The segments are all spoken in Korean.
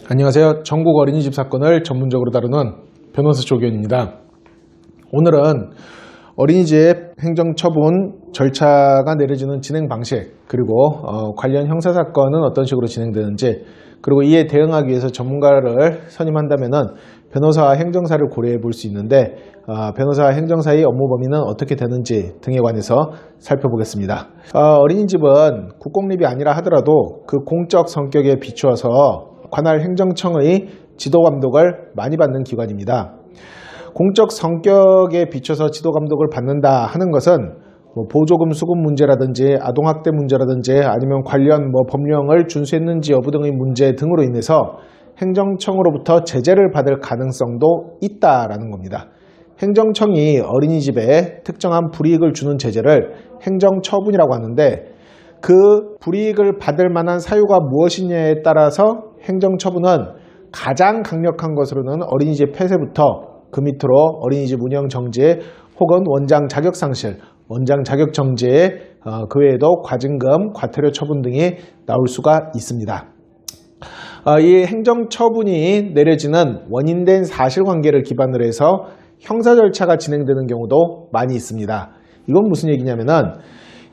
안녕하세요. 전국 어린이집 사건을 전문적으로 다루는 변호사 조규현입니다. 오늘은 어린이집 행정처분 절차가 내려지는 진행 방식, 그리고 관련 형사사건은 어떤 식으로 진행되는지, 그리고 이에 대응하기 위해서 전문가를 선임한다면 변호사와 행정사를 고려해 볼 수 있는데 변호사와 행정사의 업무 범위는 어떻게 되는지 등에 관해서 살펴보겠습니다. 어린이집은 국공립이 아니라 하더라도 그 공적 성격에 비추어서 관할 행정청의 지도 감독을 많이 받는 기관입니다. 공적 성격에 비춰서 지도 감독을 받는다 하는 것은 보조금 수급 문제라든지 아동학대 문제라든지 아니면 관련 법령을 준수했는지 여부 등의 문제 등으로 인해서 행정청으로부터 제재를 받을 가능성도 있다라는 겁니다. 행정청이 어린이집에 특정한 불이익을 주는 제재를 행정처분이라고 하는데, 그 불이익을 받을 만한 사유가 무엇이냐에 따라서 행정처분은 가장 강력한 것으로는 어린이집 폐쇄부터 그 밑으로 어린이집 운영 정지 혹은 원장 자격 상실, 원장 자격 정지, 그 외에도 과징금, 과태료 처분 등이 나올 수가 있습니다. 이 행정처분이 내려지는 원인된 사실관계를 기반으로 해서 형사 절차가 진행되는 경우도 많이 있습니다. 이건 무슨 얘기냐면은,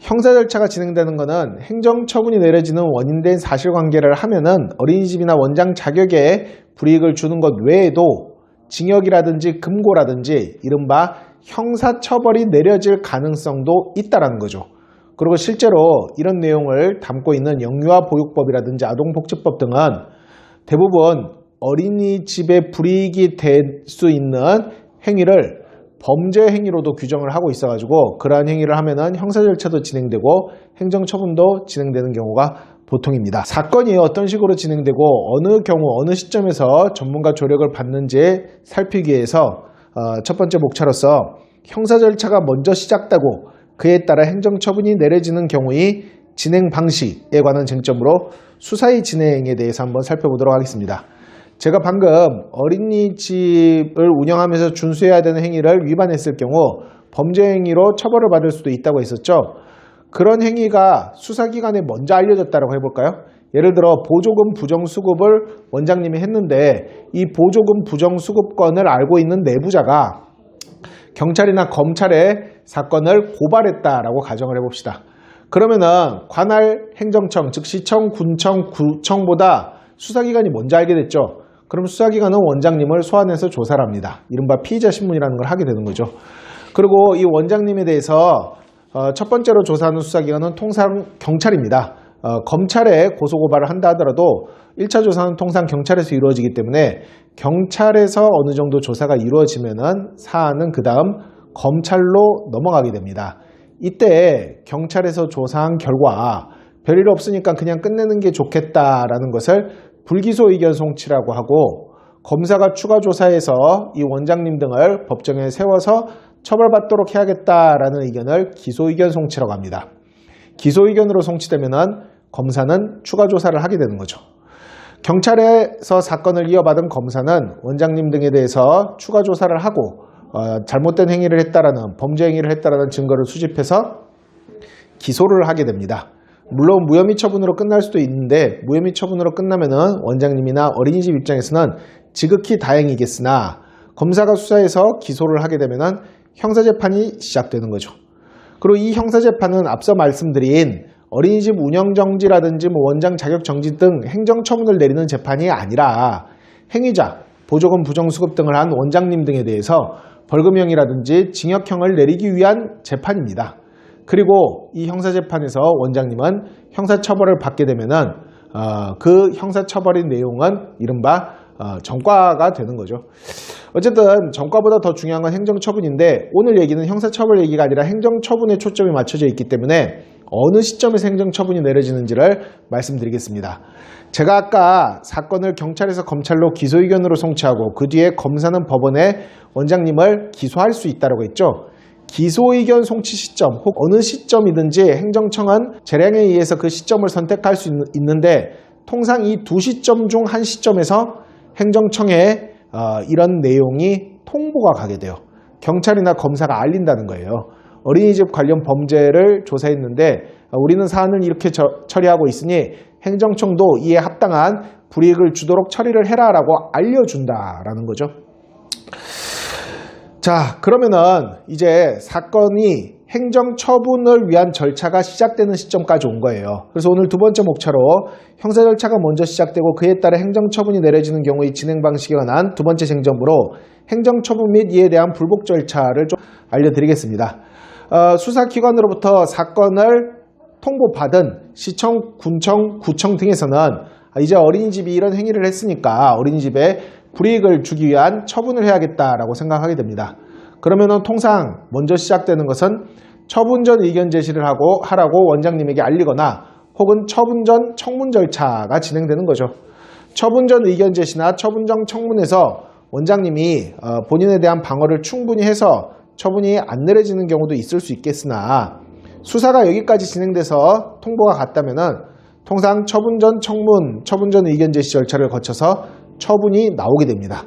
형사 절차가 진행되는 것은 행정처분이 내려지는 원인된 사실관계를 하면은 어린이집이나 원장 자격에 불이익을 주는 것 외에도 징역이라든지 금고라든지 이른바 형사처벌이 내려질 가능성도 있다는 거죠. 그리고 실제로 이런 내용을 담고 있는 영유아보육법이라든지 아동복지법 등은 대부분 어린이집에 불이익이 될 수 있는 행위를 범죄 행위로도 규정을 하고 있어가지고, 그러한 행위를 하면은 형사 절차도 진행되고 행정처분도 진행되는 경우가 보통입니다. 사건이 어떤 식으로 진행되고 어느 경우 어느 시점에서 전문가 조력을 받는지 살피기 위해서 첫 번째 목차로서 형사 절차가 먼저 시작되고 그에 따라 행정처분이 내려지는 경우의 진행 방식에 관한 쟁점으로 수사의 진행에 대해서 한번 살펴보도록 하겠습니다. 제가 방금 어린이집을 운영하면서 준수해야 되는 행위를 위반했을 경우 범죄 행위로 처벌을 받을 수도 있다고 했었죠. 그런 행위가 수사기관에 먼저 알려졌다고 해볼까요? 예를 들어 보조금 부정수급을 원장님이 했는데 이 보조금 부정수급건을 알고 있는 내부자가 경찰이나 검찰에 사건을 고발했다라고 가정을 해봅시다. 그러면은 관할 행정청, 즉 시청, 군청, 구청보다 수사기관이 먼저 알게 됐죠. 그럼 수사기관은 원장님을 소환해서 조사를 합니다. 이른바 피의자 신문이라는 걸 하게 되는 거죠. 그리고 이 원장님에 대해서 첫 번째로 조사하는 수사기관은 통상 경찰입니다. 검찰에 고소고발을 한다 하더라도 1차 조사는 통상 경찰에서 이루어지기 때문에 경찰에서 어느 정도 조사가 이루어지면은 사안은 그 다음 검찰로 넘어가게 됩니다. 이때 경찰에서 조사한 결과 별일 없으니까 그냥 끝내는 게 좋겠다라는 것을 불기소 의견 송치라고 하고, 검사가 추가 조사해서 이 원장님 등을 법정에 세워서 처벌받도록 해야겠다라는 의견을 기소 의견 송치라고 합니다. 기소 의견으로 송치되면은 검사는 추가 조사를 하게 되는 거죠. 경찰에서 사건을 이어받은 검사는 원장님 등에 대해서 추가 조사를 하고 잘못된 행위를 했다라는, 범죄 행위를 했다라는 증거를 수집해서 기소를 하게 됩니다. 물론 무혐의 처분으로 끝날 수도 있는데, 무혐의 처분으로 끝나면은 원장님이나 어린이집 입장에서는 지극히 다행이겠으나 검사가 수사해서 기소를 하게 되면은 형사재판이 시작되는 거죠. 그리고 이 형사재판은 앞서 말씀드린 어린이집 운영정지라든지 원장 자격정지 등 행정처분을 내리는 재판이 아니라 행위자, 보조금 부정수급 등을 한 원장님 등에 대해서 벌금형이라든지 징역형을 내리기 위한 재판입니다. 그리고 이 형사재판에서 원장님은 형사처벌을 받게 되면은 그 형사처벌의 내용은 이른바 전과가 되는 거죠. 어쨌든 전과보다 더 중요한 건 행정처분인데, 오늘 얘기는 형사처벌 얘기가 아니라 행정처분에 초점이 맞춰져 있기 때문에 어느 시점에서 행정처분이 내려지는지를 말씀드리겠습니다. 제가 아까 사건을 경찰에서 검찰로 기소 의견으로 송치하고 그 뒤에 검사는 법원에 원장님을 기소할 수 있다고 했죠. 기소 의견 송치 시점 혹 어느 시점이든지 행정청은 재량에 의해서 그 시점을 선택할 수 있는데, 통상 이 두 시점 중 한 시점에서 행정청에 이런 내용이 통보가 가게 돼요. 경찰이나 검사가 알린다는 거예요. 어린이집 관련 범죄를 조사했는데 우리는 사안을 이렇게 처리하고 있으니 행정청도 이에 합당한 불이익을 주도록 처리를 해라라고 알려준다라는 거죠. 자, 그러면은 이제 사건이 행정처분을 위한 절차가 시작되는 시점까지 온 거예요. 그래서 오늘 두 번째 목차로 형사 절차가 먼저 시작되고 그에 따라 행정처분이 내려지는 경우의 진행 방식에 관한 두 번째 쟁점으로 행정처분 및 이에 대한 불복 절차를 좀 알려드리겠습니다. 수사기관으로부터 사건을 통보받은 시청, 군청, 구청 등에서는 이제 어린이집이 이런 행위를 했으니까 어린이집에 불이익을 주기 위한 처분을 해야겠다라고 생각하게 됩니다. 그러면은 통상 먼저 시작되는 것은 처분 전 의견 제시를 하라고 원장님에게 알리거나 혹은 처분 전 청문 절차가 진행되는 거죠. 처분 전 의견 제시나 처분 전 청문에서 원장님이 본인에 대한 방어를 충분히 해서 처분이 안 내려지는 경우도 있을 수 있겠으나 수사가 여기까지 진행돼서 통보가 갔다면은 통상 처분 전 청문, 처분 전 의견 제시 절차를 거쳐서 처분이 나오게 됩니다.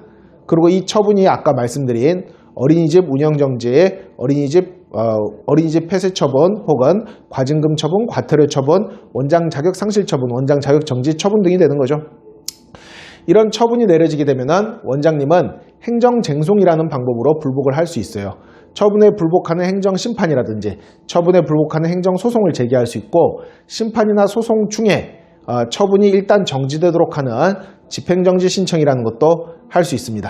그리고 이 처분이 아까 말씀드린 어린이집 운영정지, 어린이집 폐쇄 처분 혹은 과징금 처분, 과태료 처분, 원장 자격 상실 처분, 원장 자격 정지 처분 등이 되는 거죠. 이런 처분이 내려지게 되면은 원장님은 행정쟁송이라는 방법으로 불복을 할 수 있어요. 처분에 불복하는 행정심판이라든지 처분에 불복하는 행정소송을 제기할 수 있고 심판이나 소송 중에 처분이 일단 정지되도록 하는 집행정지 신청이라는 것도 할 수 있습니다.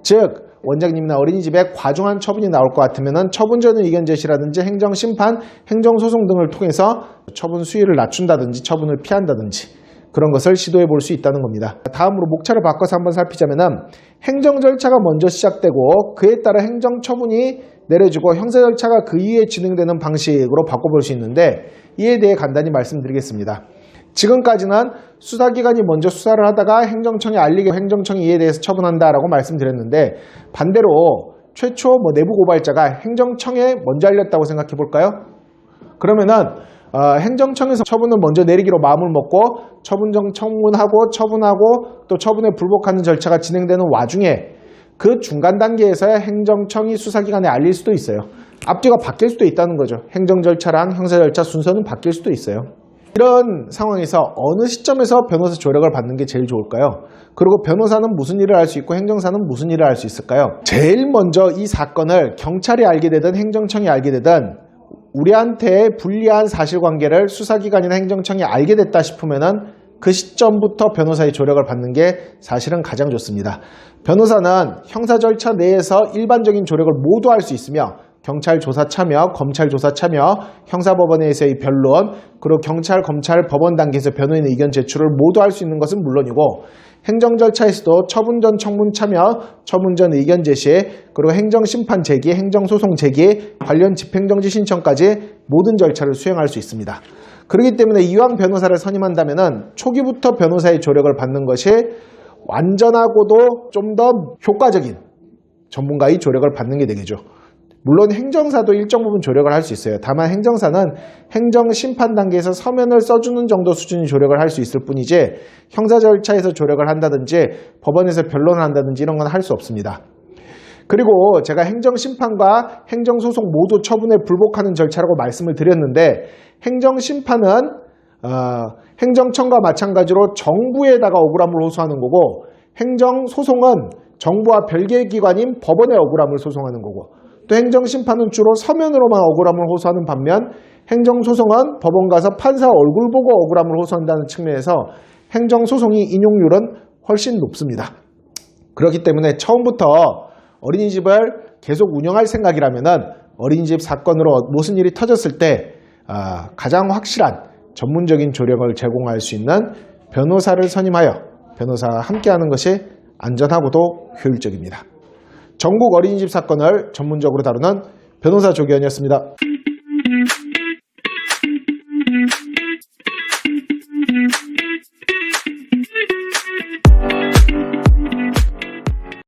즉 원장님이나 어린이집에 과중한 처분이 나올 것 같으면 처분 전 의견 제시라든지 행정심판, 행정소송 등을 통해서 처분 수위를 낮춘다든지 처분을 피한다든지 그런 것을 시도해 볼 수 있다는 겁니다. 다음으로 목차를 바꿔서 한번 살피자면 행정 절차가 먼저 시작되고 그에 따라 행정 처분이 내려지고 형사 절차가 그 이후에 진행되는 방식으로 바꿔볼 수 있는데 이에 대해 간단히 말씀드리겠습니다. 지금까지는 수사기관이 먼저 수사를 하다가 행정청에 알리게 행정청이 이에 대해서 처분한다라고 말씀드렸는데 반대로 최초 내부 고발자가 행정청에 먼저 알렸다고 생각해 볼까요? 그러면은 행정청에서 처분을 먼저 내리기로 마음을 먹고 처분정 청문하고 처분하고 또 처분에 불복하는 절차가 진행되는 와중에 그 중간 단계에서야 행정청이 수사기관에 알릴 수도 있어요. 앞뒤가 바뀔 수도 있다는 거죠. 행정 절차랑 형사 절차 순서는 바뀔 수도 있어요. 이런 상황에서 어느 시점에서 변호사 조력을 받는 게 제일 좋을까요? 그리고 변호사는 무슨 일을 할 수 있고 행정사는 무슨 일을 할 수 있을까요? 제일 먼저 이 사건을 경찰이 알게 되든 행정청이 알게 되든 우리한테 불리한 사실관계를 수사기관이나 행정청이 알게 됐다 싶으면은 그 시점부터 변호사의 조력을 받는 게 사실은 가장 좋습니다. 변호사는 형사 절차 내에서 일반적인 조력을 모두 할 수 있으며 경찰 조사 참여, 검찰 조사 참여, 형사법원에서의 변론, 그리고 경찰, 검찰, 법원 단계에서 변호인의 의견 제출을 모두 할 수 있는 것은 물론이고 행정 절차에서도 처분 전 청문 참여, 처분 전 의견 제시, 그리고 행정심판 제기, 행정소송 제기, 관련 집행정지 신청까지 모든 절차를 수행할 수 있습니다. 그렇기 때문에 이왕 변호사를 선임한다면 초기부터 변호사의 조력을 받는 것이 완전하고도 좀 더 효과적인 전문가의 조력을 받는 게 되겠죠. 물론 행정사도 일정 부분 조력을 할 수 있어요. 다만 행정사는 행정심판 단계에서 서면을 써주는 정도 수준의 조력을 할 수 있을 뿐이지 형사 절차에서 조력을 한다든지 법원에서 변론을 한다든지 이런 건 할 수 없습니다. 그리고 제가 행정심판과 행정소송 모두 처분에 불복하는 절차라고 말씀을 드렸는데 행정심판은 행정청과 마찬가지로 정부에다가 억울함을 호소하는 거고 행정소송은 정부와 별개의 기관인 법원에 억울함을 소송하는 거고 또 행정심판은 주로 서면으로만 억울함을 호소하는 반면 행정소송은 법원 가서 판사 얼굴 보고 억울함을 호소한다는 측면에서 행정소송이 인용률은 훨씬 높습니다. 그렇기 때문에 처음부터 어린이집을 계속 운영할 생각이라면 어린이집 사건으로 무슨 일이 터졌을 때 가장 확실한 전문적인 조력을 제공할 수 있는 변호사를 선임하여 변호사와 함께하는 것이 안전하고도 효율적입니다. 전국 어린이집 사건을 전문적으로 다루는 변호사 조기현이었습니다.